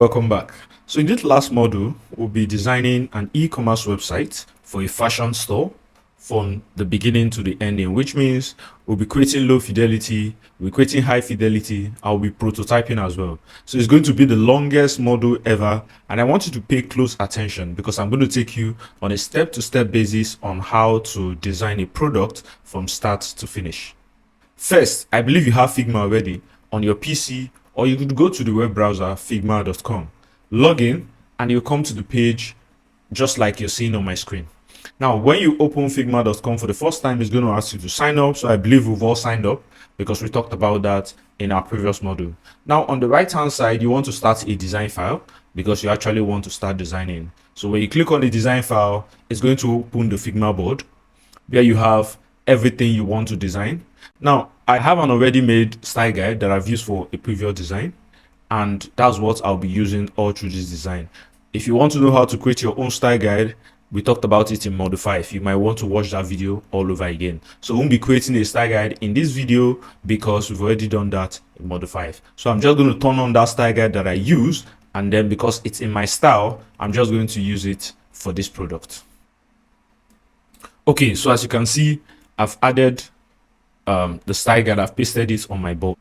Welcome back. So in this last module, we'll be designing an e-commerce website for a fashion store from the beginning to the ending, which means we'll be creating low fidelity, we'll be creating high fidelity, I'll be prototyping as well. So it's going to be the longest module ever, and I want you to pay close attention because I'm going to take you on a step-to-step basis on how to design a product from start to finish. First, I believe you have Figma already on your PC, or you could go to the web browser figma.com, log in, and you'll come to the page just like you're seeing on my screen. Now, when you open figma.com for the first time, it's going to ask you to sign up. So I believe we've all signed up because we talked about that in our previous module. Now, on the right hand side, you want to start a design file because you actually want to start designing. So when you click on the design file, it's going to open the Figma board where you have everything you want to design. Now, I have an already made style guide that I've used for a previous design, and that's what I'll be using all through this design. If you want to know how to create your own style guide, we talked about it in module 5. You might want to watch that video all over again. So we won't be creating a style guide in this video because we've already done that in module 5. So I'm just going to turn on that style guide that I use, and then because it's in my style, I'm just going to use it for this product. Okay, so as you can see, I've added the style guide. I've pasted it on my board.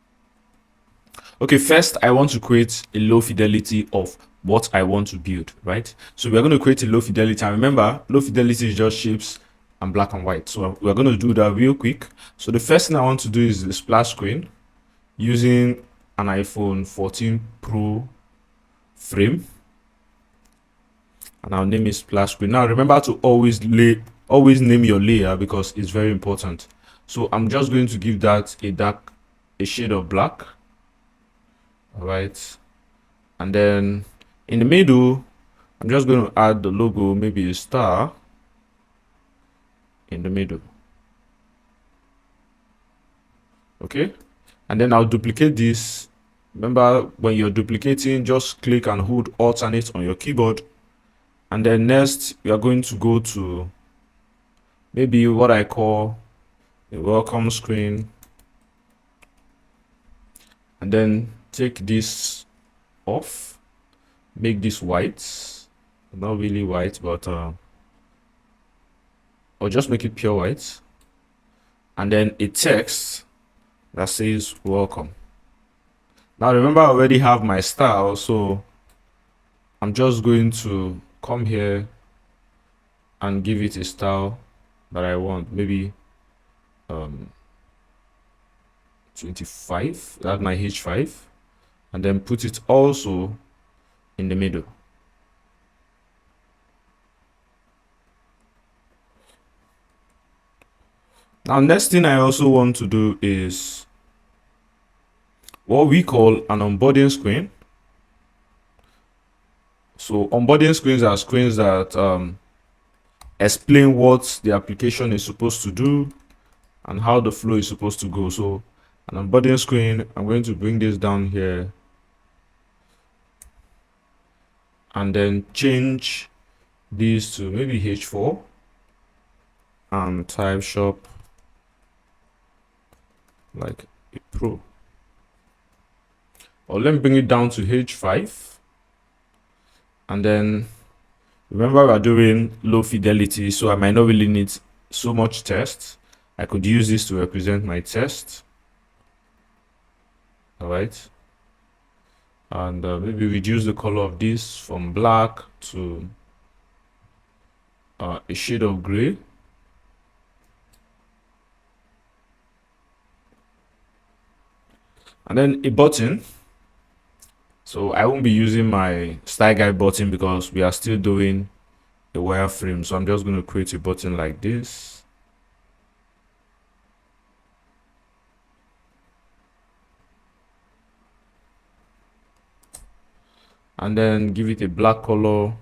Okay, first I want to create a low fidelity of what I want to build, right? So we're going to create a low fidelity, and remember, low fidelity is just shapes and black and white. So we're going to do that real quick. So the first thing I want to do is the splash screen using an iPhone 14 Pro frame, and I'll name it splash screen. Now remember to always name your layer because it's very important. So I'm just going to give that a shade of black. All right, and then in the middle, I'm just going to add the logo, maybe a star in the middle. Okay, and then I'll duplicate this. Remember, when you're duplicating, just click and hold alternate on your keyboard. And then next, we are going to go to maybe what I call a welcome screen, and then take this off, make this white, not really white, but or just make it pure white, and then a text that says welcome. Now remember, I already have my style, so I'm just going to come here and give it a style that I want, maybe 25, that's my H5, and then put it also in the middle. Now, next thing I also want to do is what we call an onboarding screen. So onboarding screens are screens that explain what the application is supposed to do and how the flow is supposed to go. So an onboarding screen, I'm going to bring this down here and then change these to maybe H4 and type shop like a pro, or let me bring it down to H5. And then remember, we're doing low fidelity, so I might not really need so much text. I could use this to represent my text. All right, and maybe reduce the color of this from black to a shade of gray. And then a button. So I won't be using my style guide button because we are still doing a wireframe. So I'm just going to create a button like this. And then give it a black color.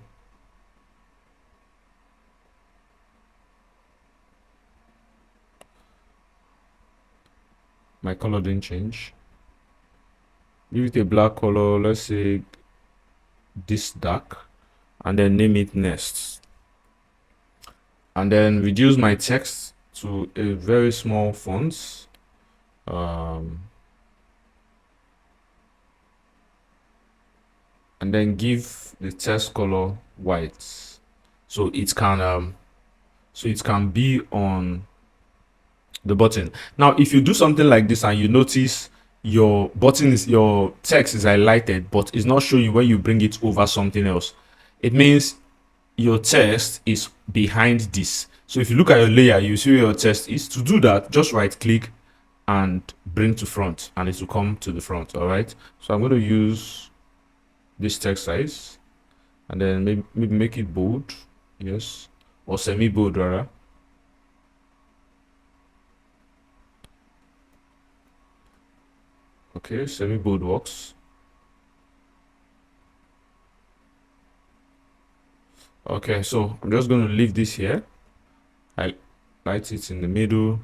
My color didn't change. Give it a black color, let's say this dark, and then name it Nest. And then reduce my text to a very small font. and then give the text color white, so it can be on the button. Now if you do something like this and you notice your text is highlighted but it's not showing when you bring it over something else, it means your text is behind this. So if you look at your layer, you see where your text is. To do that, just right click and bring to front, and it will come to the front. All right, so I'm going to use this text size and then maybe make it bold, yes, or semi bold rather. Okay, semi bold works. Okay, so I'm just going to leave this here. I light it in the middle,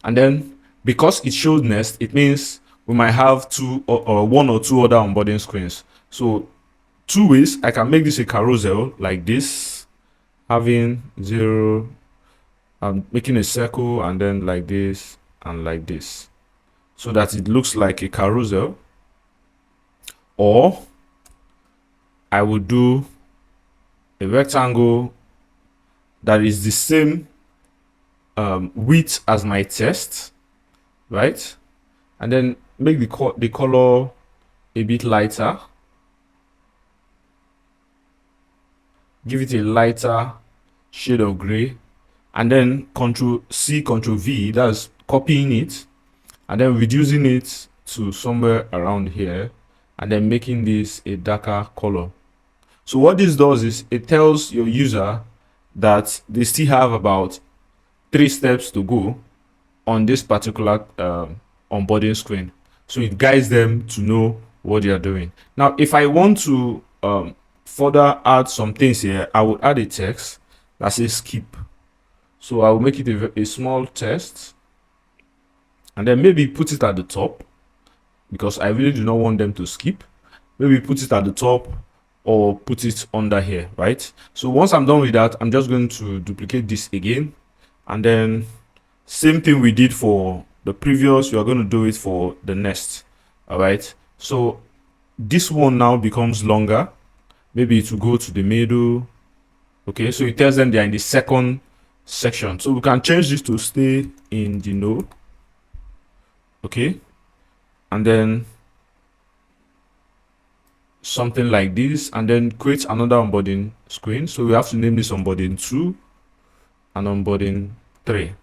and then because it shows nest, it means we might have two or one or two other onboarding screens. So two ways I can make this a carousel like this, having 0, I'm making a circle, and then like this and like this, so that it looks like a carousel. Or I would do a rectangle that is the same width as my text, right? And then make the color a bit lighter, give it a lighter shade of gray, and then Ctrl C, Ctrl V, that's copying it and then reducing it to somewhere around here, and then making this a darker color. So what this does is it tells your user that they still have about 3 steps to go on this particular onboarding screen. So it guides them to know what they are doing. Now, if I want to further add some things here, I would add a text that says skip. So I will make it a small text, and then maybe put it at the top, because I really do not want them to skip. Maybe put it at the top or put it under here, right? So once I'm done with that, I'm just going to duplicate this again, and then same thing we did for the previous, we are going to do it for the next. All right, so this one now becomes longer. Maybe it will go to the middle. Okay, so it tells them they are in the second section, so we can change this to stay in the node. Okay, and then something like this, and then create another onboarding screen. So we have to name this onboarding 2 and onboarding 3.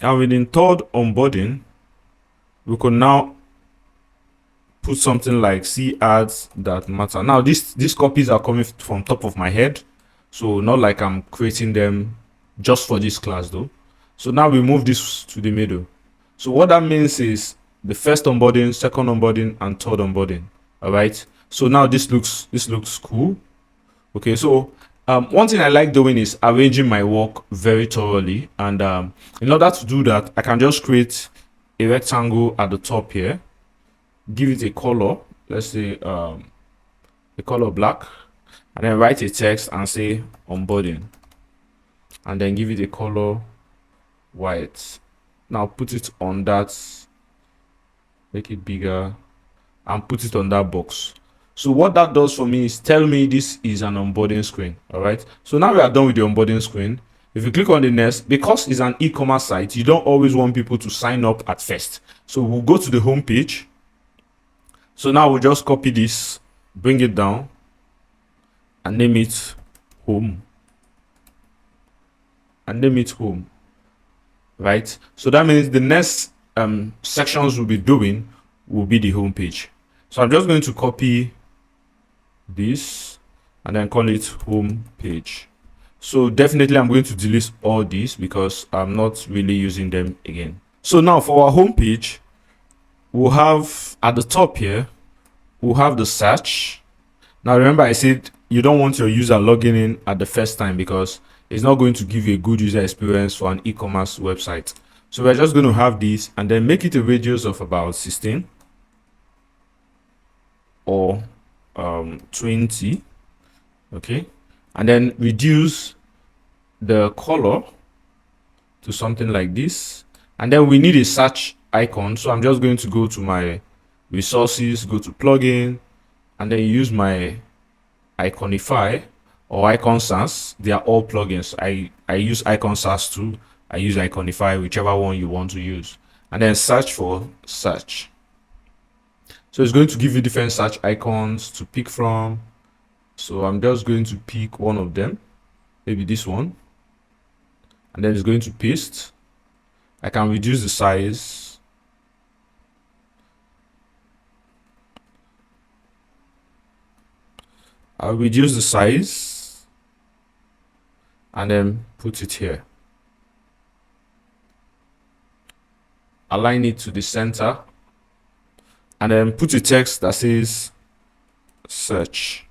And within third onboarding, we could now put something like see ads that matter. Now these copies are coming from top of my head, so not like I'm creating them just for this class though. So now we move this to the middle. So what that means is the first onboarding, second onboarding, and third onboarding. All right, so now this looks cool. Okay, so one thing I like doing is arranging my work very thoroughly, and in order to do that, I can just create a rectangle at the top here, give it a color, let's say a color black, and then write a text and say onboarding, and then give it a color white. Now put it on that, make it bigger, and put it on that box. So what that does for me is tell me this is an onboarding screen. All right, so now we are done with the onboarding screen. If you click on the next, because it's an e-commerce site, you don't always want people to sign up at first. So we'll go to the home page. So now we'll just copy this, bring it down, and name it home. Right, so that means the next sections we'll be doing will be the home page. So I'm just going to copy this and then call it home page. So definitely I'm going to delete all these because I'm not really using them again. So now for our home page, we'll have at the top here, we'll have the search. Now remember I said you don't want your user logging in at the first time because it's not going to give you a good user experience for an e-commerce website. So we're just going to have this and then make it a radius of about 16 or 20. Okay, and then reduce the color to something like this, and then we need a search icon. So I'm just going to go to my resources, go to plugin, and then use my Iconify or Icon Sans. They are all plugins. I use Icon Sans too. I use Iconify, whichever one you want to use, and then search for search. So it's going to give you different search icons to pick from. So I'm just going to pick one of them, maybe this one, and then it's going to paste. I can reduce the size. I'll reduce the size and then put it here. Align it to the center and then put a text that says search.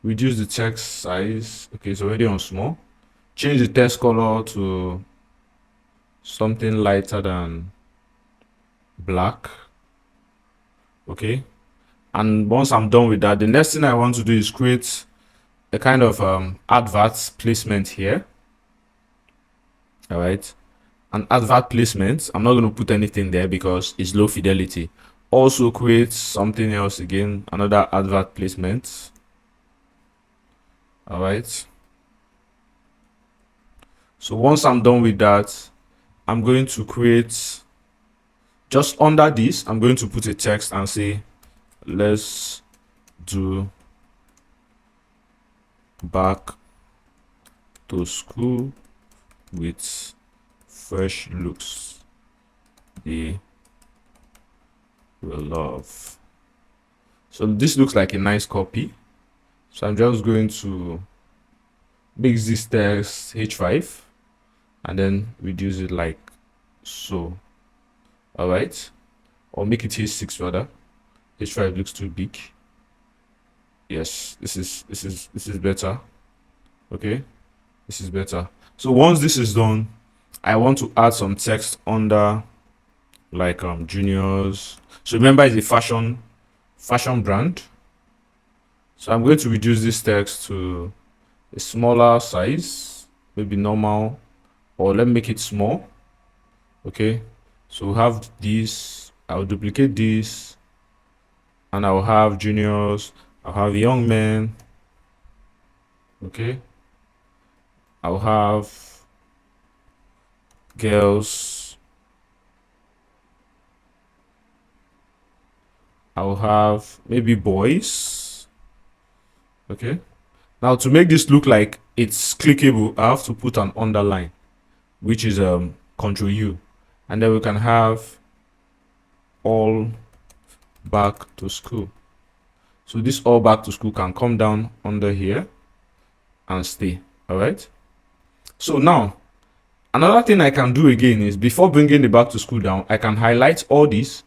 Reduce the text size. Okay, it's already on small. Change the text color to something lighter than black. Okay, and once I'm done with that, the next thing I want to do is create a kind of advert placement here. All right, an advert placement. I'm not going to put anything there because it's low fidelity. Also create something else again, another advert placement. All right, so once I'm done with that, I'm going to create, just under this, I'm going to put a text and say, let's do back to school with fresh looks they will love. So this looks like a nice copy. So I'm just going to make this text H5 and then reduce it like so. All right, or make it H6 rather. H5 looks too big. Yes, this is better. Okay, this is better. So once this is done, I want to add some text under, like juniors. So remember, it's a fashion brand. So I'm going to reduce this text to a smaller size, maybe normal, or let me make it small. Okay, so we'll have this. I'll duplicate this, and I'll have juniors, I'll have young men. Okay, I'll have girls, I'll have maybe boys. Okay, now to make this look like it's clickable, I have to put an underline, which is Control U, and then we can have all back to school. So this all back to school can come down under here and stay. All right, so now another thing I can do again is, before bringing the back to school down, I can highlight all this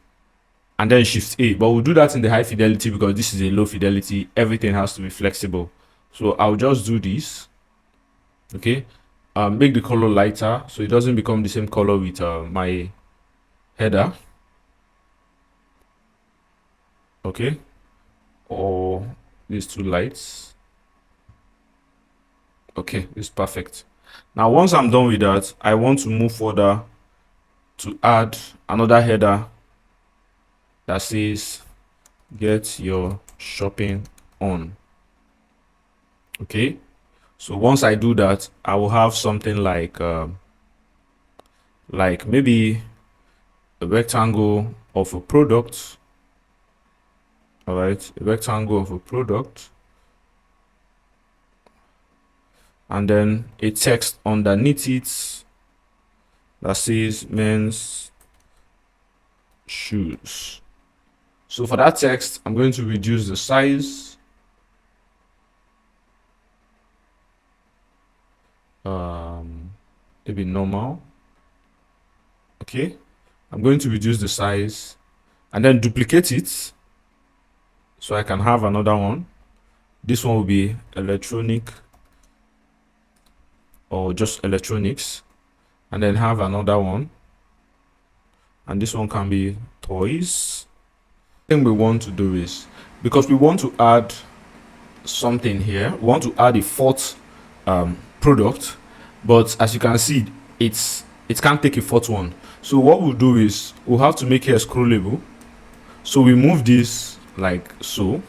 and then shift A, but we'll do that in the high fidelity because this is a low fidelity. Everything has to be flexible. So I'll just do this. Okay, make the color lighter so it doesn't become the same color with my header. Okay, or these two lights. Okay, it's perfect. Now once I'm done with that, I want to move further to add another header that says get your shopping on. Okay, so once I do that, I will have something like maybe a rectangle of a product. All right, a rectangle of a product, and then a text underneath it that says men's shoes. So for that text, I'm going to reduce the size, maybe normal. Okay, I'm going to reduce the size and then duplicate it so I can have another one. This one will be electronic or just electronics, and then have another one, and this one can be toys. The thing we want to do is, because we want to add something here, we want to add a fourth product, but as you can see, it can't take a fourth one. So what we'll do is we'll have to make here scrollable. So we move this like so.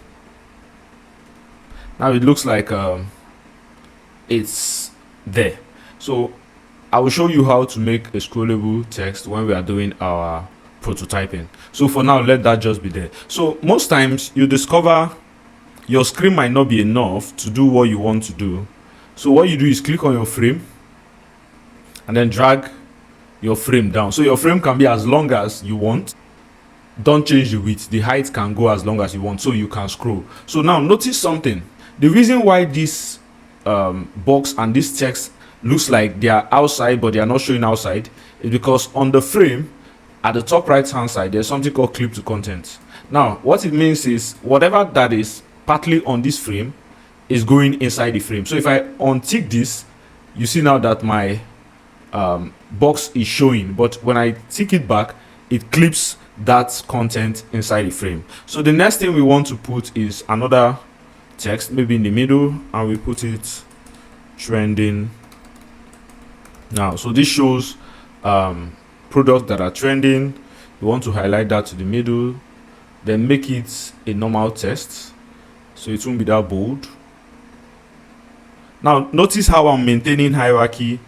Now it looks like it's there. So I will show you how to make a scrollable text when we are doing our prototyping. So for now, let that just be there. So most times you discover your screen might not be enough to do what you want to do. So what you do is click on your frame and then drag your frame down. So your frame can be as long as you want. Don't change the width. The height can go as long as you want, so you can scroll. So now notice something. The reason why this box and this text looks like they are outside but they are not showing outside is because on the frame at the top right hand side there's something called clip to content. Now what it means is whatever that is partly on this frame is going inside the frame. So if I untick this, you see now that my box is showing, but when I tick it back, it clips that content inside the frame. So the next thing we want to put is another text, maybe in the middle, and we put it trending now. So this shows products that are trending. We want to highlight that to the middle, then make it a normal text so it won't be that bold. Now notice how I'm maintaining hierarchy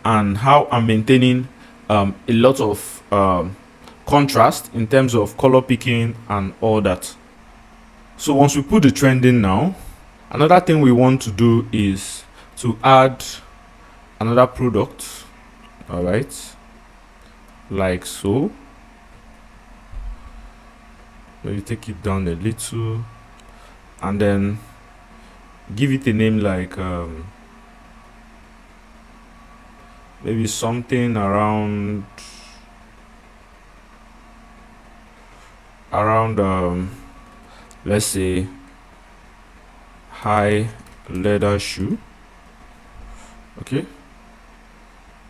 and how I'm maintaining a lot of contrast in terms of color picking and all that. So once we put the trending now, another thing we want to do is to add another product. All right, like so. Maybe take it down a little and then give it a name like maybe something around let's say high leather shoe, okay,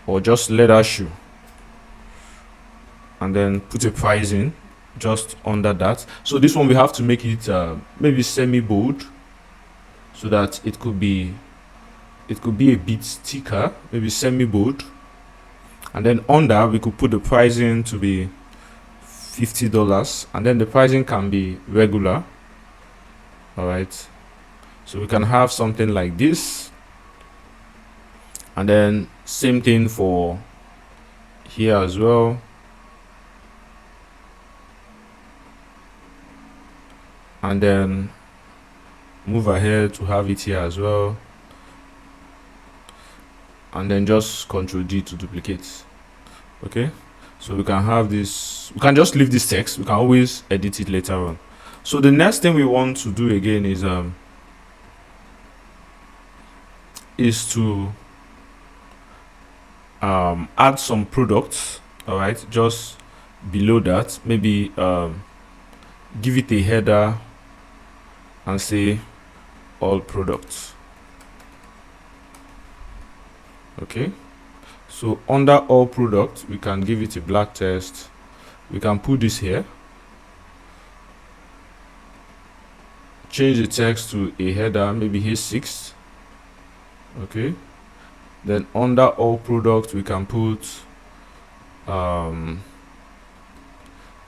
or just leather shoe, and then put a pricing just under that. So this one we have to make it maybe semi bold so that it could be a bit thicker, maybe semi bold, and then under we could put the pricing to be $50, and then the pricing can be regular. All right, so we can have something like this, and then same thing for here as well. And then move ahead to have it here as well, and then just Ctrl D to duplicate. Okay, so we can have this, we can just leave this text, we can always edit it later on. So the next thing we want to do again is to add some products. All right, just below that, maybe give it a header and say all products. Okay, so under all products we can give it a black text. We can put this here, change the text to a header, maybe here 6. Okay, then under all products we can put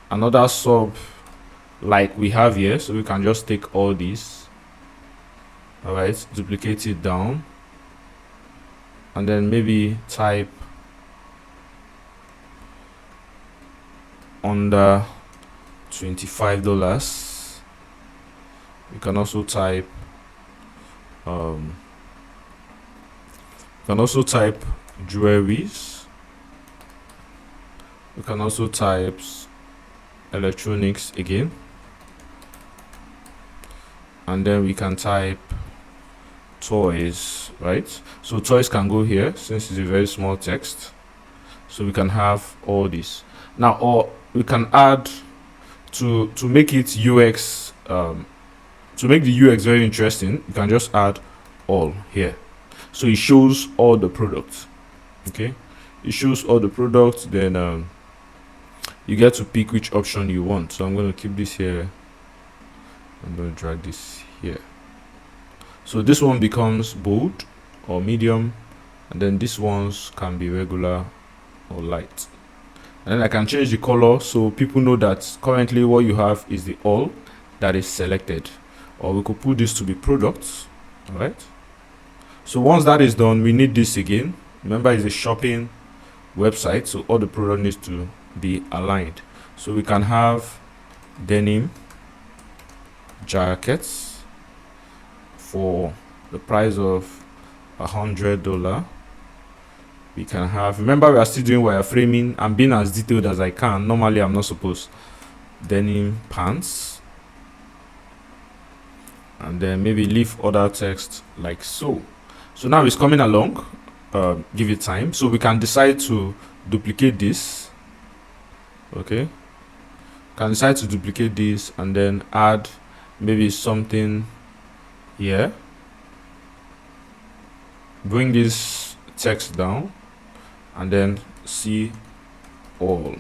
another sub like we have here. So we can just take all these, all right, duplicate it down, and then maybe type under $25. You can also type jewelries. We can also type electronics again, and then we can type toys, right? So toys can go here since it's a very small text. So we can have all this now, or we can add to make it UX, to make the UX very interesting. You can just add all here, so it shows all the products. Okay, it shows all the products. Then you get to pick which option you want. So I'm going to keep this here, I'm going to drag this here. So this one becomes bold or medium, and then these ones can be regular or light. And then I can change the color so people know that currently what you have is the all that is selected. Or we could put this to be products. All right. So once that is done, we need this again. Remember, it's a shopping website, so all the product needs to be aligned. So we can have denim jackets for the price of $100. We can have, remember, we are still doing wireframing. I'm being as detailed as I can. Normally I'm not supposed. Denim pants, and then maybe leave other text like so. So now it's coming along. Give it time. So we can decide to duplicate this. Okay, can decide to duplicate this and then add maybe something here. Bring this text down and then see all.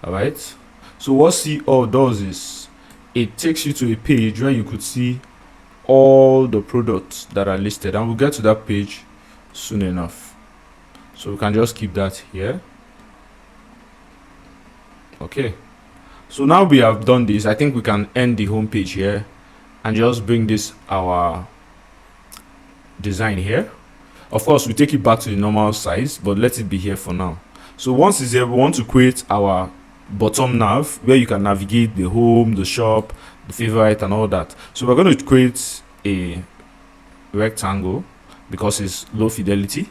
All right, so what see all does is it takes you to a page where you could see all the products that are listed, and we'll get to that page soon enough. So we can just keep that here. Okay, so now we have done this, I think we can end the home page here and just bring this our design here. Of course, we take it back to the normal size, but let it be here for now. So once it's here, we want to create our bottom nav where you can navigate the home, the shop, the favorite, and all that. So we're going to create a rectangle because it's low fidelity.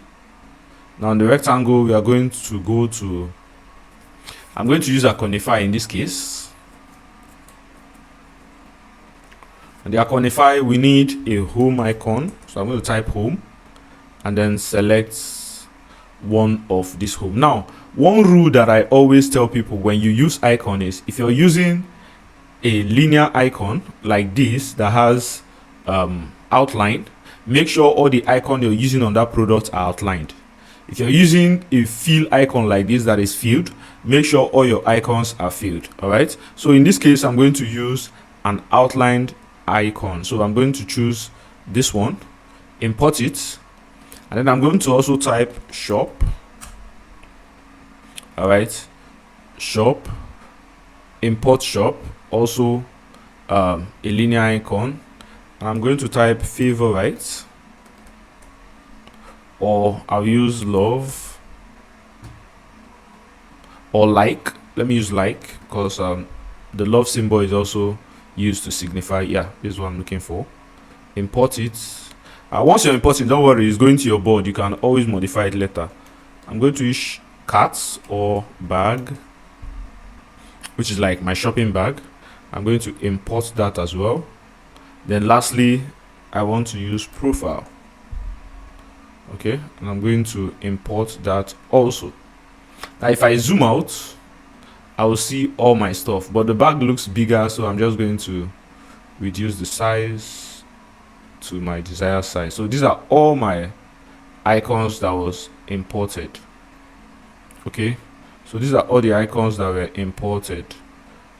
Now in the rectangle, we are going to go to, I'm going to use Ecoomerce in this case. And the Ecoomerce, we need a home icon. So I'm going to type home and then select one of this home. Now, one rule that I always tell people when you use icon is if you're using a linear icon like this that has outline, make sure all the icon you're using on that product are outlined. If you're using a fill icon like this that is filled, make sure all your icons are filled. All right, so in this case I'm going to use an outlined icon. So I'm going to choose this one, import it, and then I'm going to also type shop. All right, shop, import shop, also a linear icon, and I'm going to type favorite, or I'll use love or like. Let me use like because the love symbol is also used to signify, yeah, this is what I'm looking for. Import it. Once you're importing, don't worry, it's going to your board. You can always modify it later. I'm going to use carts or bag, which is like my shopping bag. I'm going to import that as well. Then lastly, I want to use profile. Okay, and I'm going to import that also. Now if I zoom out, I will see all my stuff, but the bag looks bigger, so I'm just going to reduce the size to my desired size. So these are all my icons that was imported. Okay, so these are all the icons that were imported.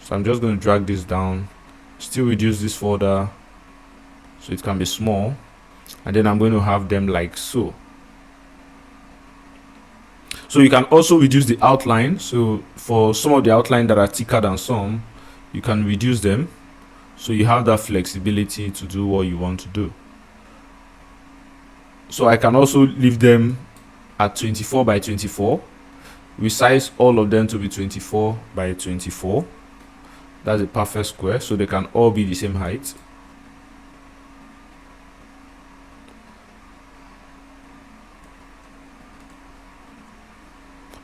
So I'm just going to drag this down, still reduce this folder so it can be small, and then I'm going to have them like so. So you can also reduce the outline. So for some of the outline that are thicker than some, you can reduce them, so you have that flexibility to do what you want to do. So I can also leave them at 24 by 24, resize all of them to be 24 by 24. That's a perfect square, so they can all be the same height.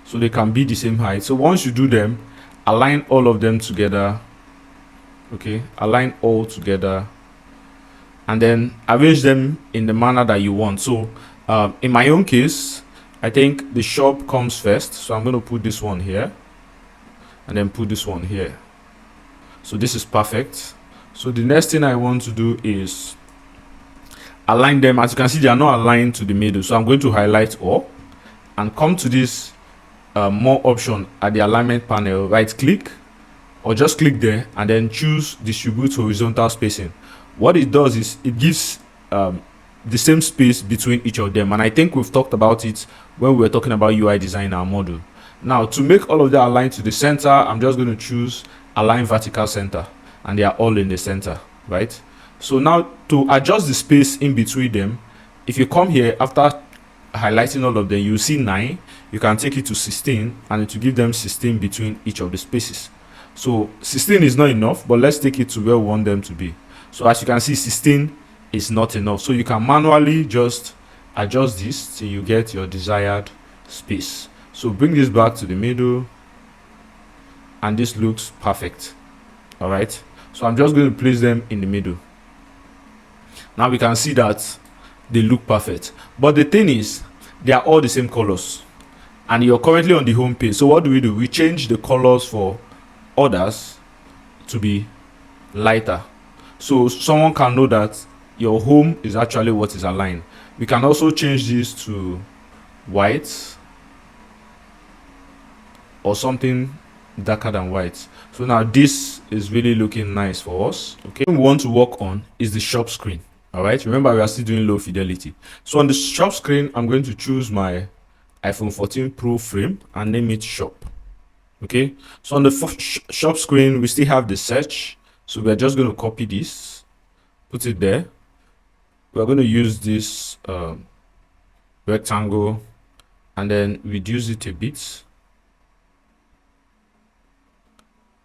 So they can be the same height. So once you do them, align all of them together. Okay, align all together, and then arrange them in the manner that you want. So in my own case, I think the shop comes first, so I'm going to put this one here and then put this one here. So this is perfect. So the next thing I want to do is align them. As you can see, they are not aligned to the middle, so I'm going to highlight all and come to this more option at the alignment panel, right click or just click there and then choose distribute horizontal spacing. What it does is it gives the same space between each of them, and I think we've talked about it when we were talking about UI design, our model. Now, to make all of that align to the center, I'm just going to choose align vertical center, and they are all in the center, right? So now to adjust the space in between them, if you come here after highlighting all of them, you see 9. You can take it to 16, and it will give them 16 between each of the spaces. So 16 is not enough, but let's take it to where we want them to be. So as you can see, 16 is not enough. So you can manually just adjust this till you get your desired space. So bring this back to the middle, and this looks perfect. All right, so I'm just going to place them in the middle. Now we can see that they look perfect, but the thing is, they are all the same colors, and you're currently on the home page. So what do? We change the colors for others to be lighter, so someone can know that your home is actually what is aligned. We can also change this to white or something darker than white. So now this is really looking nice for us. Okay, what we want to work on is the shop screen. All right, remember we are still doing low fidelity. So on the shop screen, I'm going to choose my iPhone 14 Pro frame and name it shop. Okay, so on the shop screen, we still have the search. So we're just going to copy this, put it there. We're going to use this rectangle and then reduce it a bit.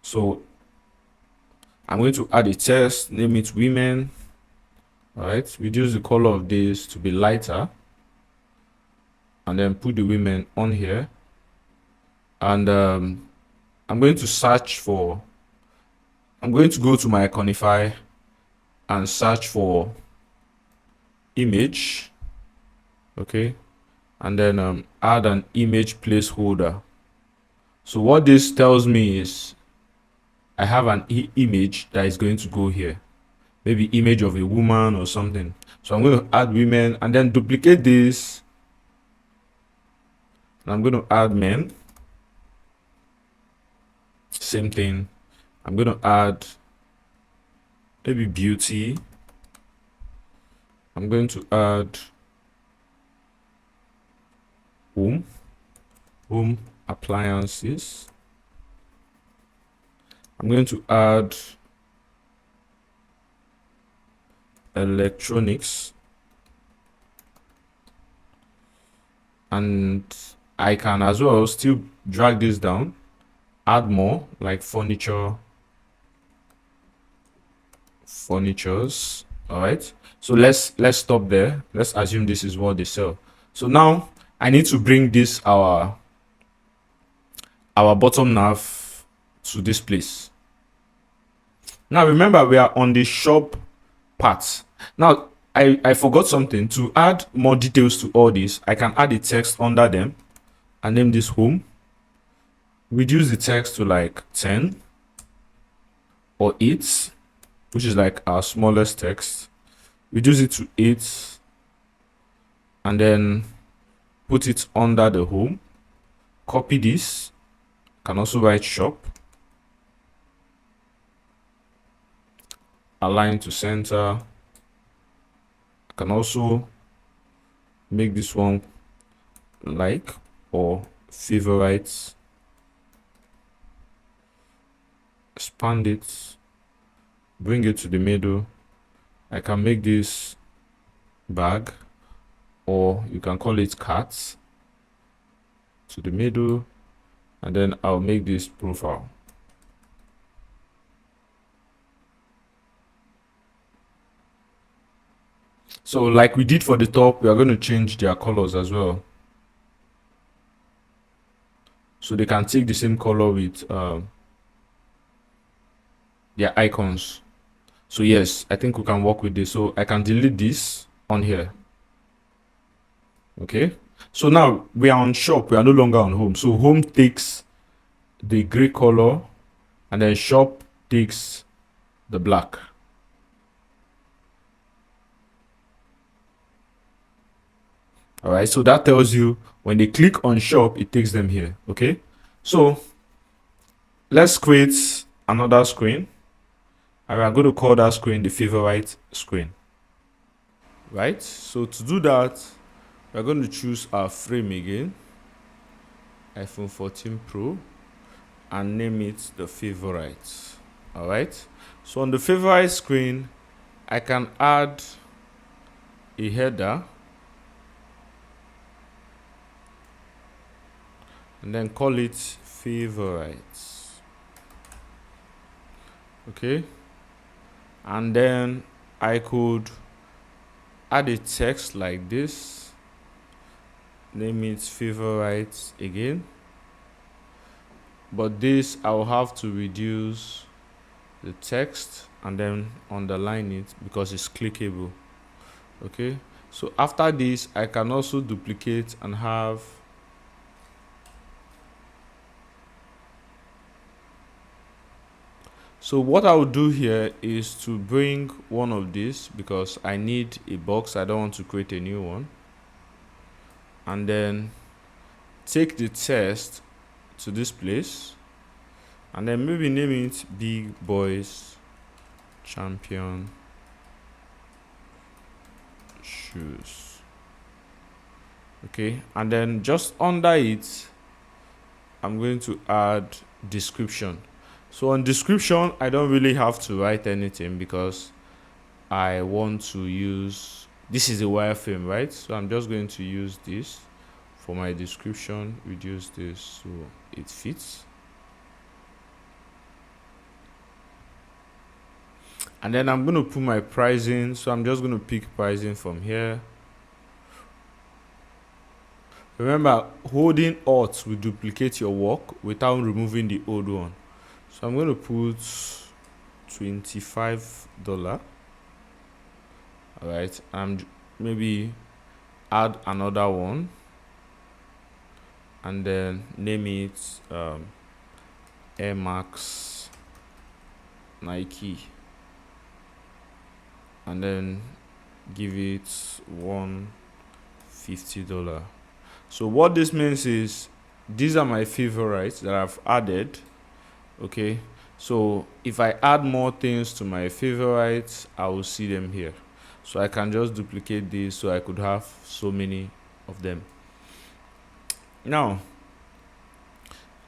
So I'm going to add a text, name it women. All right, reduce the color of this to be lighter, and then put the women on here. And I'm going to search for, I'm going to go to my Iconify and search for image. Okay, and then add an image placeholder. So what this tells me is I have an image that is going to go here, maybe image of a woman or something. So I'm going to add women and then duplicate this, and I'm going to add men. Same thing. I'm going to add maybe beauty. I'm going to add home appliances. I'm going to add electronics, and I can as well still drag this down, add more like furnitures. All right, so let's stop there. Let's assume this is what they sell. So now I need to bring this our bottom nav to this place. Now remember, we are on the shop part. Now I forgot something. To add more details to all this, I can add a text under them and name this home. Reduce the text to like 10 or 8, which is like our smallest text. Reduce it to 8 and then put it under the home. Copy this. Can also write shop, align to center. I can also make this one like or favorites, expand it, bring it to the middle. I can make this bag, or you can call it cards, to the middle, and then I'll make this profile. So like we did for the top, we are going to change their colors as well, so they can take the same color with their icons. So yes, I think we can work with this. So I can delete this on here. Okay, so now we are on shop, we are no longer on home. So home takes the gray color and then shop takes the black. All right, so that tells you when they click on shop, it takes them here. Okay, so let's create another screen. And I'm going to call that screen the favorite screen. Right, so to do that, we're going to choose our frame again. iPhone 14 Pro and name it the favorites. All right, so on the favorite screen I can add a header and then call it favorites. Okay, and then I could add a text like this, name it favorites again, but this I'll have to reduce the text and then underline it because it's clickable. Okay, so after this I can also duplicate and have so what I'll do here is to bring one of these because I need a box. I don't want to create a new one, and then take the text to this place and then maybe name it Big Boys Champion Shoes. Okay, and then just under it I'm going to add description. So on description I don't really have to write anything because I want to use, this is a wireframe, right? So I'm just going to use this for my description, reduce this so it fits, and then I'm going to put my pricing. So I'm just going to pick pricing from here. Remember, holding Alt will duplicate your work without removing the old one. So I'm going to put $25. All right, and maybe add another one and then name it Air Max Nike, and then give it $150. So what this means is these are my favorites that I've added. Okay, so if I add more things to my favorites, I will see them here. So I can just duplicate this so I could have so many of them. Now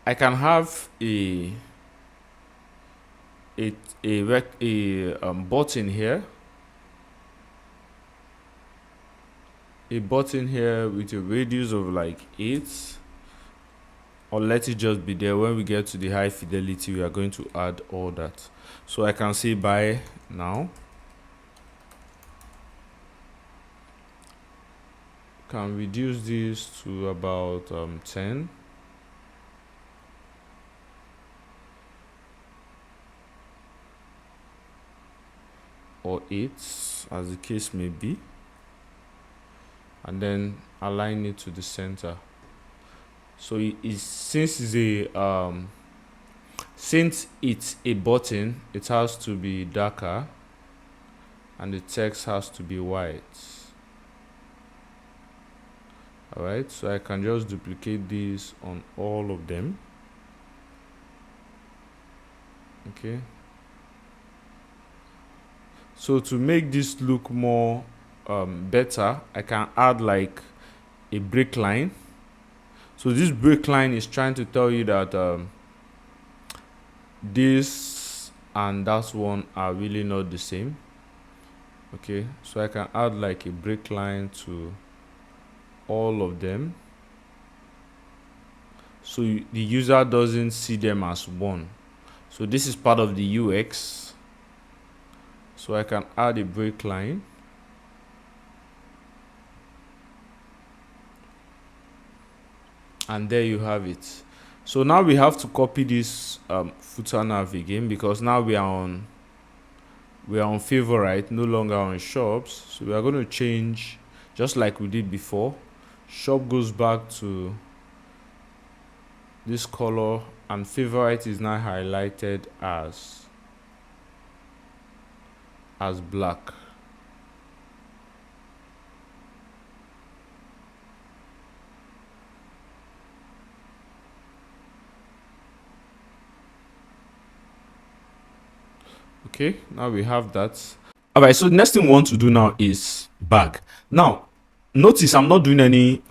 I can have a button here, with a radius of like 8, or let it just be there. When we get to the high fidelity we are going to add all that. So I can say buy now, can reduce this to about 10, or 8 as the case may be, and then align it to the center. So since it's a button, it has to be darker and the text has to be white. All right, so I can just duplicate this on all of them. Okay, so to make this look more better, I can add like a break line. So this break line is trying to tell you that this and that one are really not the same. Okay, so I can add like a break line to all of them so the user doesn't see them as one. So this is part of the UX. So I can add a break line. And there you have it. So now we have to copy this footer nav again because now we are on favorite, no longer on shops. So we are going to change just like we did before. Shop goes back to this color and favorite is now highlighted as black. Okay, now we have that. All right, so the next thing we want to do now is bag. Now notice I'm not doing any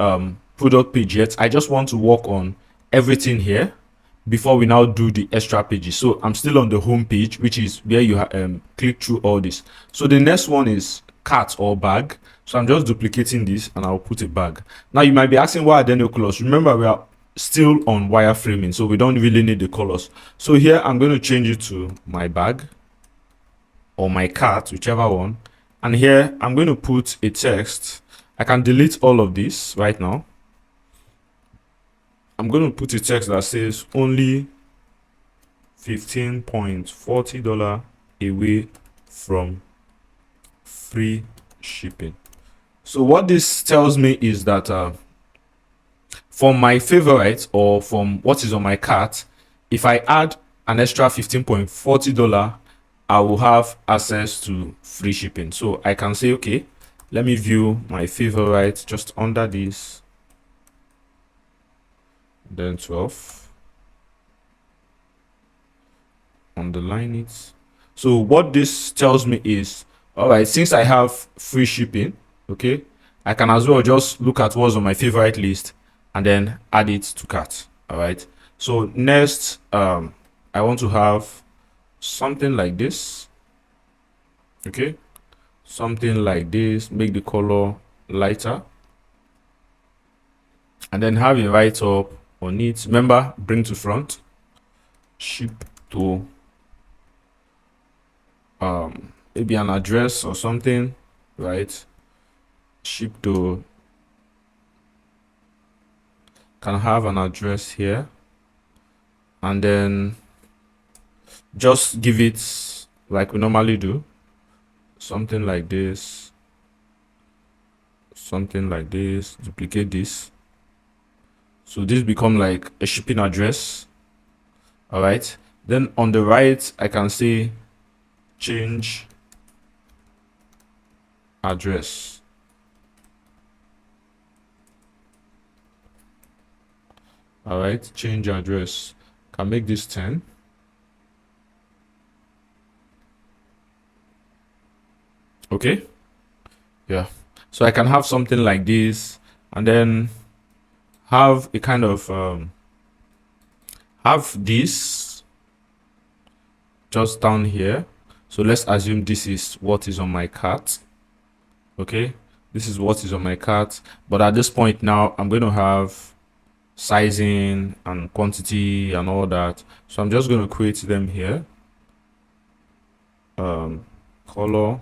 product page yet. I just want to work on everything here before we now do the extra pages. So I'm still on the home page, which is where you click through all this. So the next one is cart or bag. So I'm just duplicating this and I'll put a bag. Now you might be asking, why are there no colors? Remember, we are still on wireframing, so we don't really need the colors. So here I'm going to change it to my bag or my cart, whichever one. And here I'm going to put a text. I can delete all of this right now. I'm going to put a text that says only $15.40 away from free shipping. So what this tells me is that from my favorite or from what is on my cart, if I add an extra $15.40, I will have access to free shipping. So I can say, okay, let me view my favorite just under this, then 12, underline it. So what this tells me is, all right, since I have free shipping, okay, I can as well just look at what's on my favorite list and then add it to cart. All right, so next I want to have something like this. Okay, something like this, make the color lighter, and then have a write up on it. Remember, bring to front, ship to maybe an address or something, right? Ship to, can have an address here, and then just give it like we normally do, something like this, something like this, duplicate this, so this become like a shipping address. All right, then on the right I can say change address. All right, change address, can make this 10. Okay, yeah, so I can have something like this, and then have a kind of have this just down here. So let's assume this is what is on my cart. Okay, this is what is on my cart, but at this point now I'm going to have sizing and quantity and all that. So I'm just going to create them here. Color,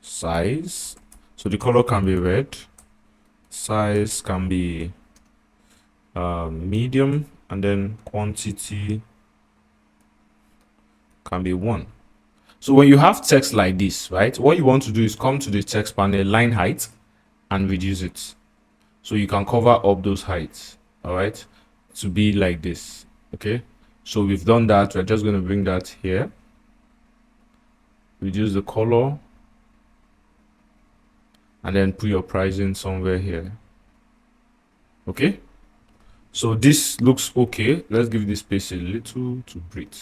size, so the color can be red, size can be medium, and then quantity can be 1. So when you have text like this, right, what you want to do is come to the text panel, line height, and reduce it, so you can cover up those heights, all right, to be like this. Okay, so we've done that. We're just going to bring that here, reduce the color, and then put your pricing somewhere here. Okay, so this looks okay. Let's give this space a little to breathe,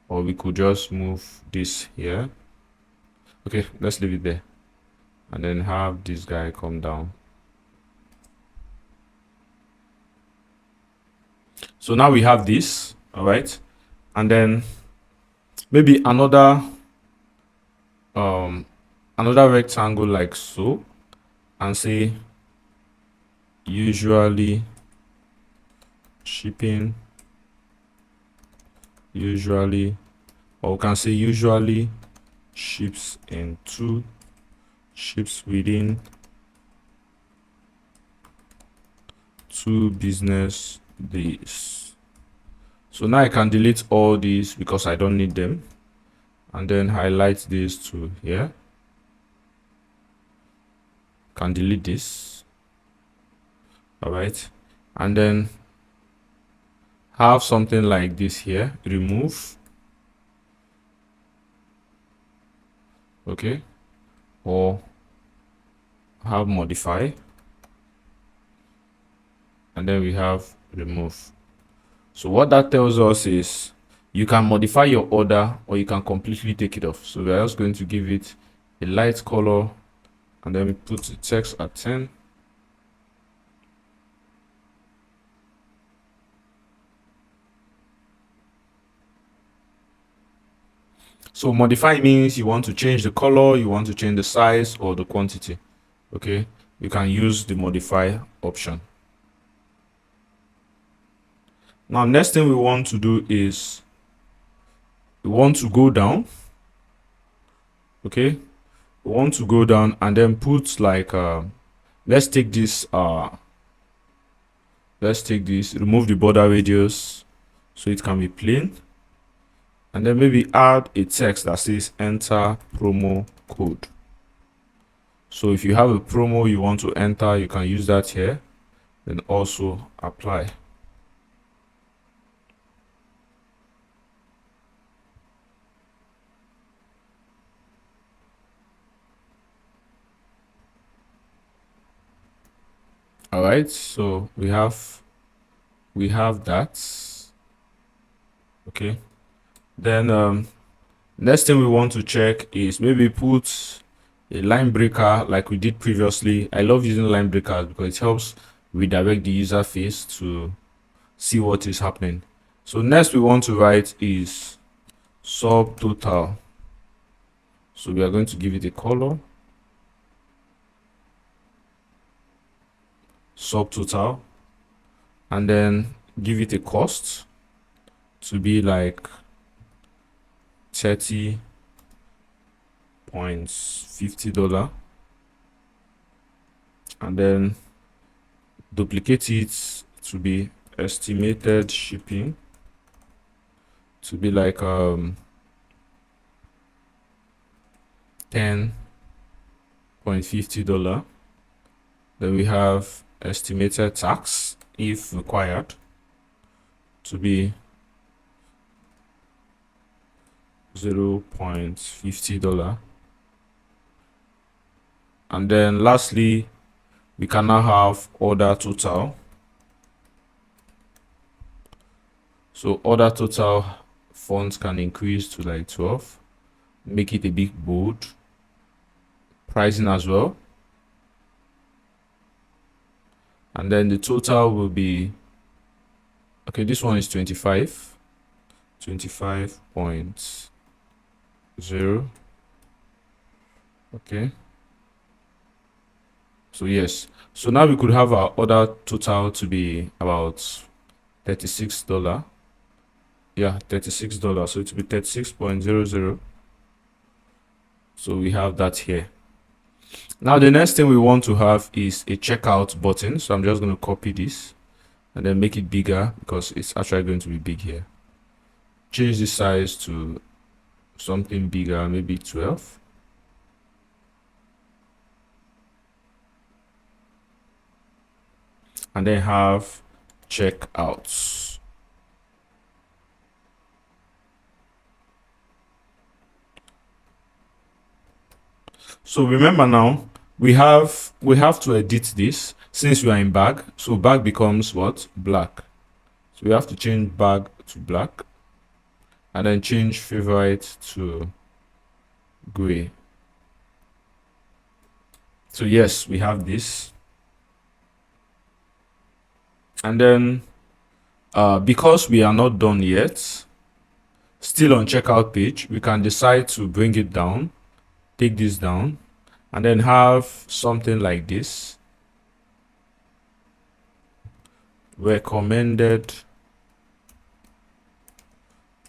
or we could just move this here. Okay, let's leave it there, and then have this guy come down. So now we have this, all right, and then maybe another rectangle like so, and say usually shipping, usually, or we can say usually ships in 2 ships within 2 business days. So now I can delete all these because I don't need them, and then highlight this to here. Can delete this, all right, and then have something like this here, remove. Okay, or have modify, and then we have remove. So what that tells us is you can modify your order or you can completely take it off. So we're just going to give it a light color, and then we put the text at 10, So modify means you want to change the color, you want to change the size or the quantity. Okay, you can use the modify option. Now, next thing we want to do is we want to go down. Okay, we want to go down and then put like let's take this remove the border radius so it can be plain, and then maybe add a text that says enter promo code. So if you have a promo you want to enter, you can use that here, then also apply. All right, so we have that. Okay, then next thing we want to check is maybe put a line breaker like we did previously. I love using line breakers because it helps redirect the user face to see what is happening. So next we want to write is subtotal. So we are going to give it a color, subtotal, and then give it a cost to be like $30.50, and then duplicate it to be estimated shipping to be like $10.50. Then we have estimated tax if required to be $0.50. And then lastly, we can now have order total. So order total font can increase to like 12, make it a big bold. Pricing as well, and then the total will be, okay, this one is 25.0. okay, so yes, so now we could have our order total to be about $36. Yeah, $36, so it will be 36.00. so we have that here. Now the next thing we want to have is a checkout button. So I'm just going to copy this and then make it bigger because it's actually going to be big here. Change the size to something bigger, maybe 12. And then have checkouts. So remember now, we have to edit this since we are in bag. So bag becomes what? Black. So we have to change bag to black and then change favorite to gray. So yes, we have this. And then because we are not done yet, still on checkout page, we can decide to bring it down, take this down, and then have something like this. Recommended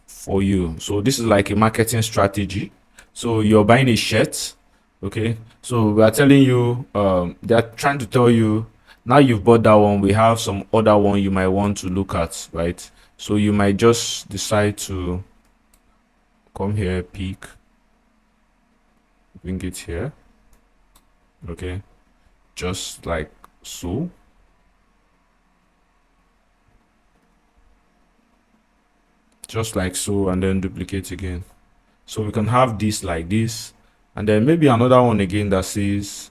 for you. So this is like a marketing strategy. So you're buying a shirt, okay? So we are telling you, they are trying to tell you, now you've bought that one, we have some other one you might want to look at, right? So you might just decide to come here, pick, bring it here, okay? Just like so. Just like so, and then duplicate again. So we can have this like this, and then maybe another one again that says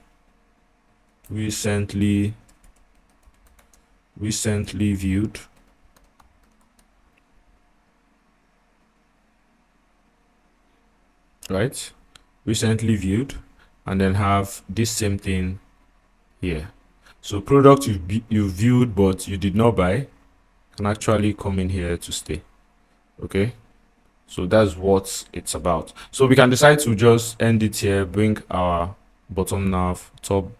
recently viewed, right? Recently viewed, and then have this same thing here. So product you viewed but you did not buy can actually come in here to stay. Okay, So that's what it's about. So we can decide to just end it here, bring our bottom nav top,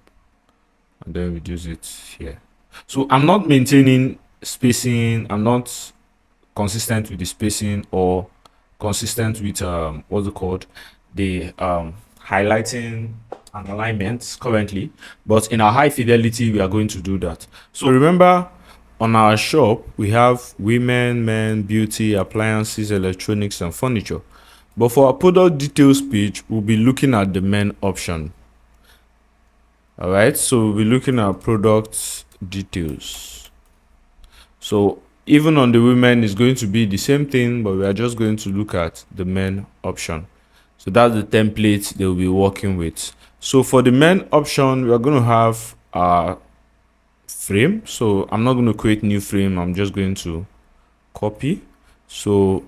and then reduce it here. So I'm not maintaining spacing. I'm not consistent with the spacing or consistent with what's it called, the highlighting and alignments currently, but in our high fidelity we are going to do that. So remember, on our shop we have women, men, beauty, appliances, electronics, and furniture. But for our product details page, we'll be looking at the men option. All right, so we'll be looking at product details. So even on the women, it's going to be the same thing, but we are just going to look at the men option. So that's the template they'll be working with. So for the men option, we are going to have a frame. So I'm not going to create new frame. I'm just going to copy. So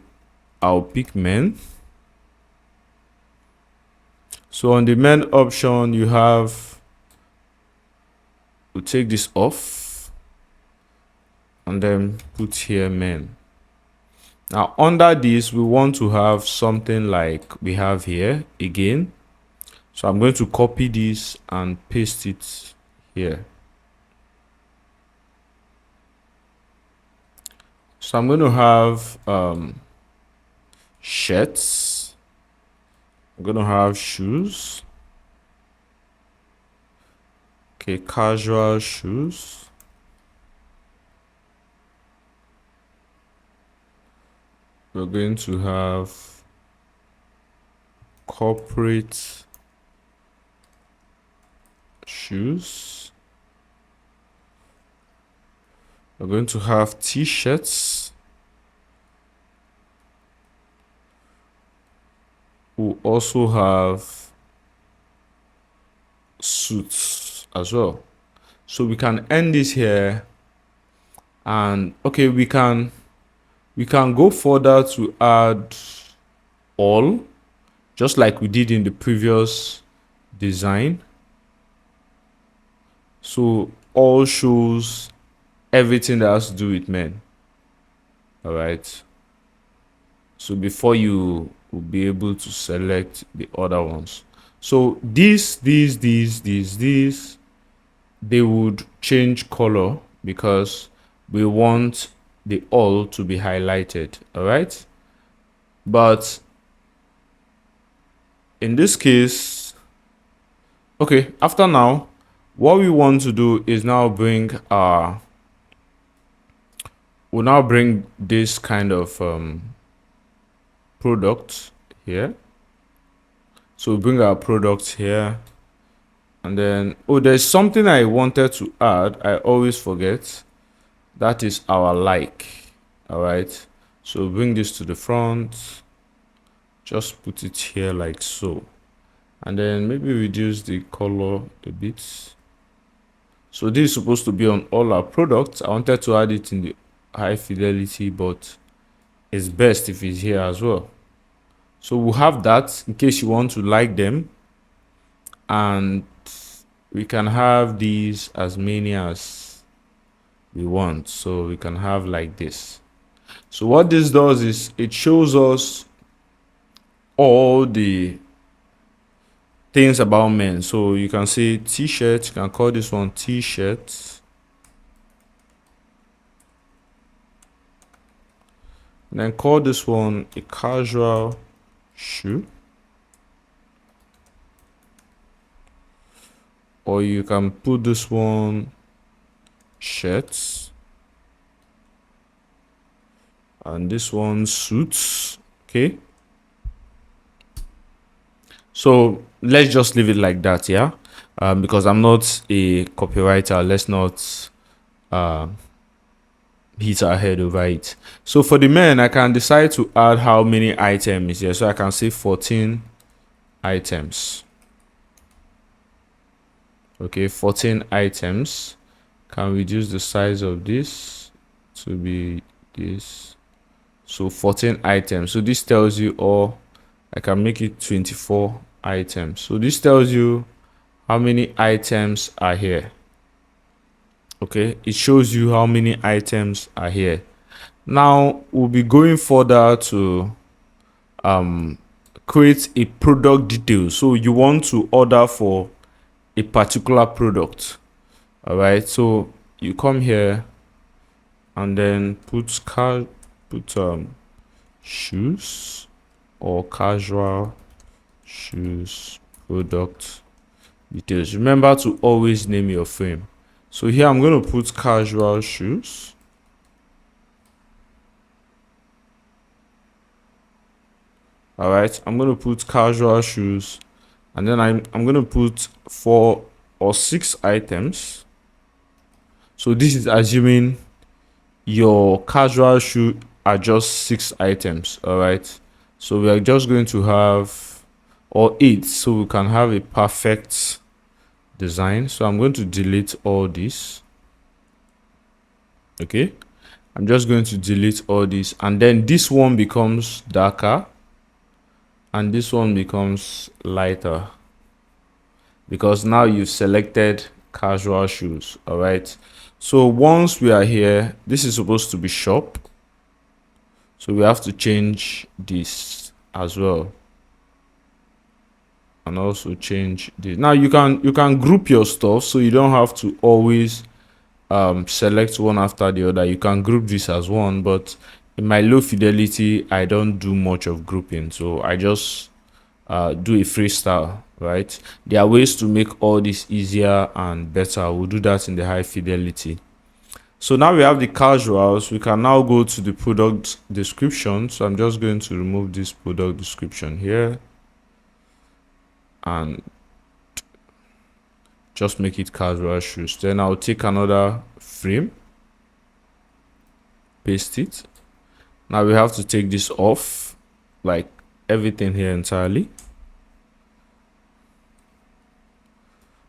I'll pick men. So on the men option, you have, we'll take this off and then put here men. Now under this, we want to have something like we have here again. So I'm going to copy this and paste it here. So I'm going to have shirts. I'm going to have shoes. Okay, casual shoes. We're going to have corporate shoes. We're going to have t-shirts. We'll also have suits as well. So we can end this here, and okay, we can go further to add all, just like we did in the previous design. So all shows everything that has to do with men. All right, so before you will be able to select the other ones, so these they would change color because we want the all to be highlighted. All right, but in this case, okay, after now, what we want to do is now bring we'll now bring this kind of product here. So we bring our product here, and then, oh, there's something I wanted to add. I always forget. That is our like. All right, so bring this to the front, just put it here like so, and then maybe reduce the color a bit. So this is supposed to be on all our products. I wanted to add it in the high fidelity, but it's best if it's here as well. So we'll have that in case you want to like them, and we can have these as many as we want. So we can have like this. So what this does is it shows us all the things about men. So you can see t-shirt, you can call this one t-shirt, and then call this one a casual shoe, or you can put this one shirts, and this one suits. Okay, so let's just leave it like that, yeah, because I'm not a copywriter. Let's not hit our head over it. So for the men, I can decide to add how many items here. So I can say 14 items. Okay, 14 items. Can reduce the size of this to be this. So 14 items. So this tells you, or I can make it 24 items. So this tells you how many items are here. Okay, it shows you how many items are here. Now we'll be going further to create a product detail. So you want to order for a particular product. All right, so you come here and then put shoes or casual shoes product details. Remember to always name your frame. So here I'm going to put casual shoes. All right, I'm going to put casual shoes, and then I'm going to put 4 or 6 items. So this is assuming your casual shoe are just 6 items. All right, so we are just going to have, or 8, so we can have a perfect design. So I'm going to delete all this. Okay, I'm just going to delete all this, and then this one becomes darker and this one becomes lighter, because now you've selected casual shoes. All right, so once we are here, this is supposed to be shop, so we have to change this as well, and also change this. Now you can group your stuff, so you don't have to always select one after the other. You can group this as one, but in my low fidelity I don't do much of grouping, so I just do a freestyle. Right, there are ways to make all this easier and better. We'll do that in the high fidelity. So now we have the casuals. We can now go to the product description. So I'm just going to remove this product description here and just make it casual shoes. Then I'll take another frame, paste it. Now we have to take this off, like everything here entirely.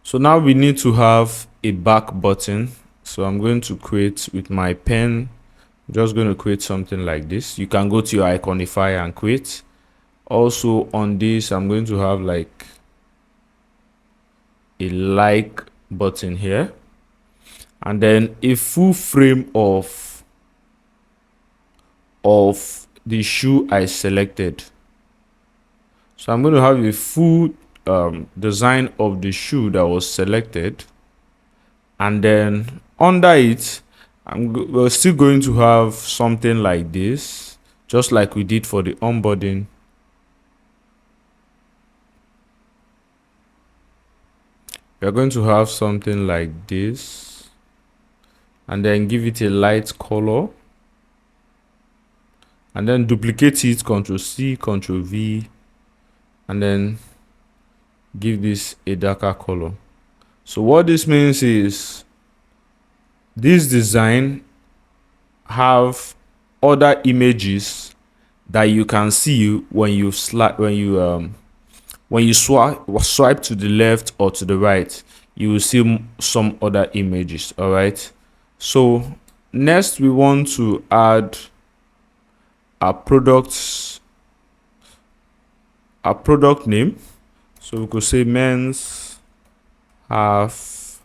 So now we need to have a back button. So I'm going to create with my pen, I'm just going to create something like this. You can go to your Iconify and create. Also on this, I'm going to have like a like button here, and then a full frame of the shoe I selected. So I'm going to have a full design of the shoe that was selected, and then under it we're still going to have something like this, just like we did for the onboarding. We're going to have something like this, and then give it a light color, and then duplicate it, Ctrl+C, Ctrl+V, and then give this a darker color. So what this means is this design have other images that you can see when you swipe to the left or to the right. You will see some other images. All right, so next we want to add our product name. So we could say men's half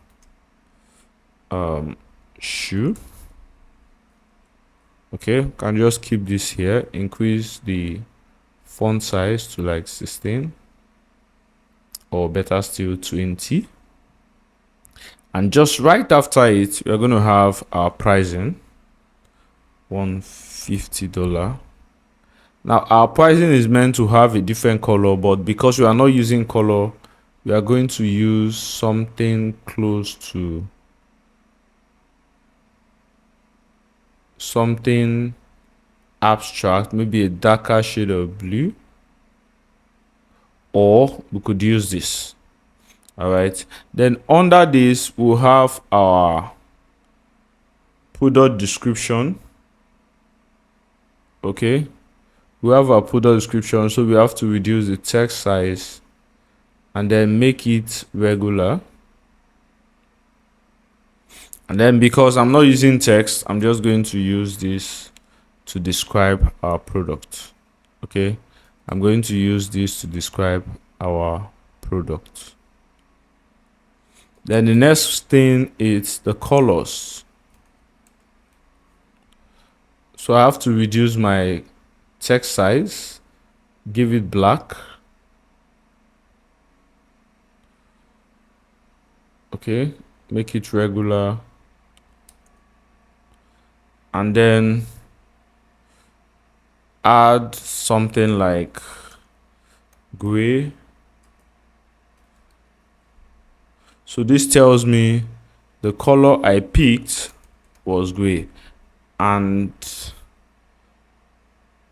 shoe. Okay, can just keep this here, increase the font size to like 16, or better still 20, and just right after it we're going to have our pricing, $150. Now our pricing is meant to have a different color, but because we are not using color, we are going to use something close to something abstract, maybe a darker shade of blue, or we could use this. All right, then under this we'll have our product description. Okay, we have our product description, so we have to reduce the text size and then make it regular. And then because I'm not using text, I'm just going to use this to describe our product. Okay, I'm going to use this to describe our product. Then the next thing is the colors. So I have to reduce my text size give it black. Okay, make it regular, and then add something like gray. So this tells me the color I picked was gray, and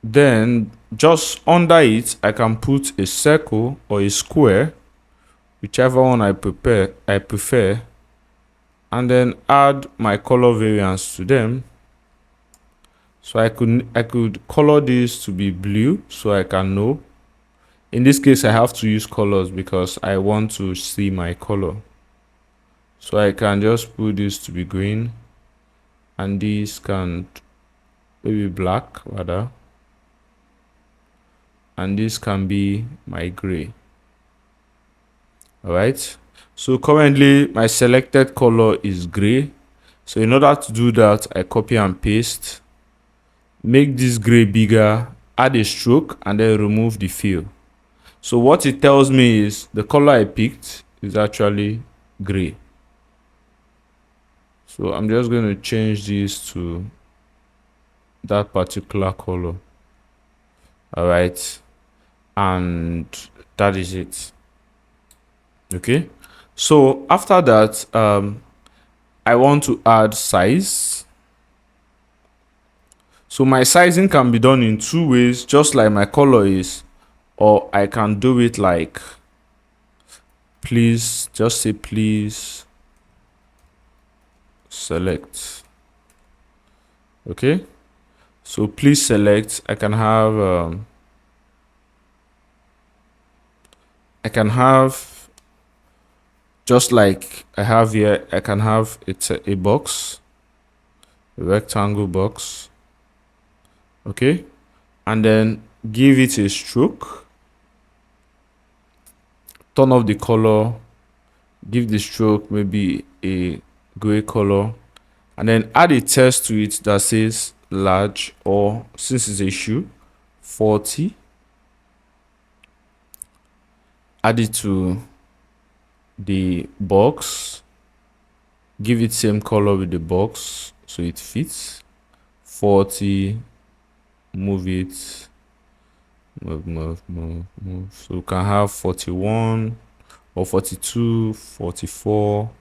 then just under it I can put a circle or a square, whichever one I prefer, and then add my color variance to them. So I could color this to be blue so I can know. In this case I have to use colors because I want to see my color. So I can just put this to be green, and this can maybe black rather, and this can be my gray. All right, so currently my selected color is gray. So in order to do that, I copy and paste, make this gray bigger, add a stroke, and then remove the fill. So what it tells me is the color I picked is actually gray. So I'm just going to change this to that particular color. All right, and that is it. Okay, so after that, I want to add size. So my sizing can be done in two ways, just like my color is, or I can do it like, please, just say please select. Okay, so please select. I can have just like I have here, I can have a box, a rectangle box. Okay, and then give it a stroke, turn off the color, give the stroke maybe a gray color, and then add a text to it that says large, or since it's a shoe, 40. Add it to the box, give it same color with the box so it fits, 40, move it, move. So we can have 41 or 42, 44,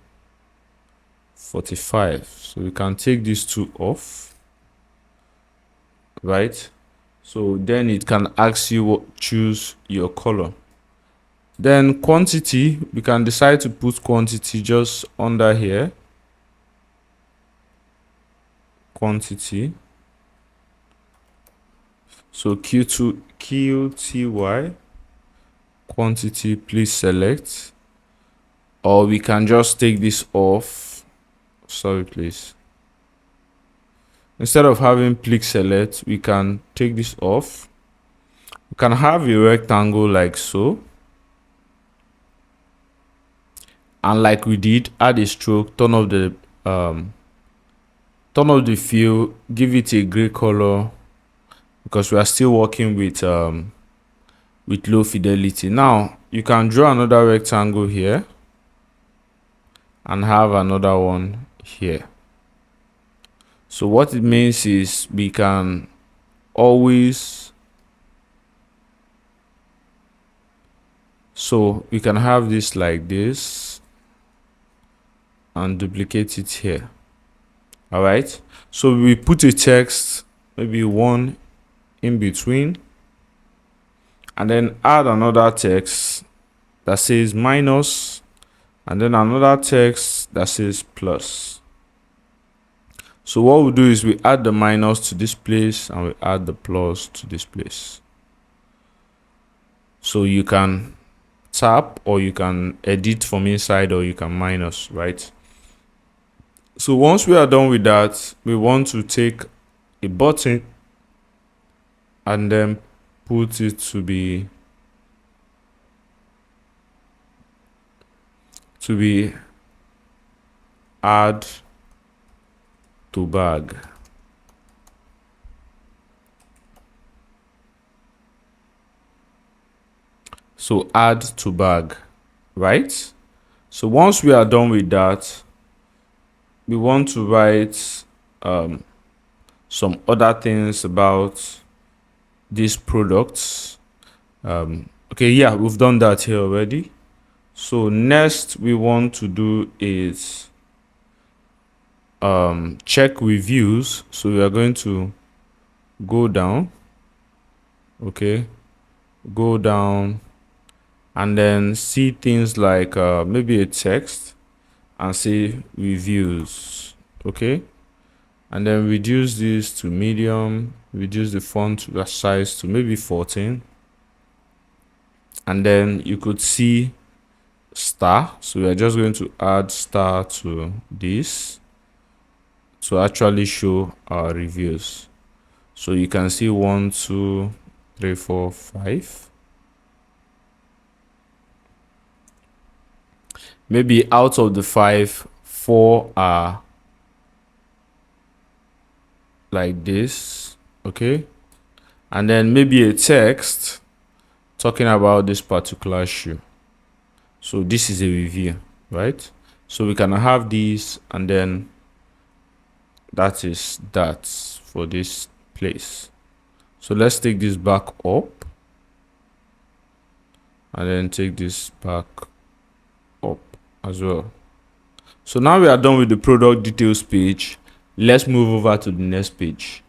45. So we can take these two off, right? So then it can ask you what, choose your color. Then quantity, we can decide to put quantity just under here, quantity. So QTY, quantity, please select, or we can just take this off. Sorry, please. Instead of having please select, we can take this off. We can have a rectangle like so, and like we did, add a stroke, turn off the fill, give it a gray color, because we are still working with low fidelity. Now you can draw another rectangle here and have another one here. So what it means is we can always, so we can have this like this and duplicate it here. All right, so we put a text, maybe one in between, and then add another text that says minus, and then another text that says plus. So what we do is we add the minus to this place and we add the plus to this place. So you can tap, or you can edit from inside, or you can minus, right? So once we are done with that, we want to take a button and then put it to be add to bag. So add to bag, right? So once we are done with that, we want to write some other things about these products. Okay, yeah, we've done that here already. So next we want to do is check reviews. So we are going to go down, okay, go down, and then see things like maybe a text and say reviews, okay, and then reduce this to medium, reduce the font size to maybe 14, and then you could see star. So we are just going to add star to this to actually show our reviews. So you can see 1, 2, 3, 4, 5. Maybe out of the 5, 4 are like this, okay, and then maybe a text talking about this particular shoe. So this is a review, right? So we can have these, and then that is that for this place. So let's take this back up, and then take this back up as well. So now we are done with the product details page. Let's move over to the next page.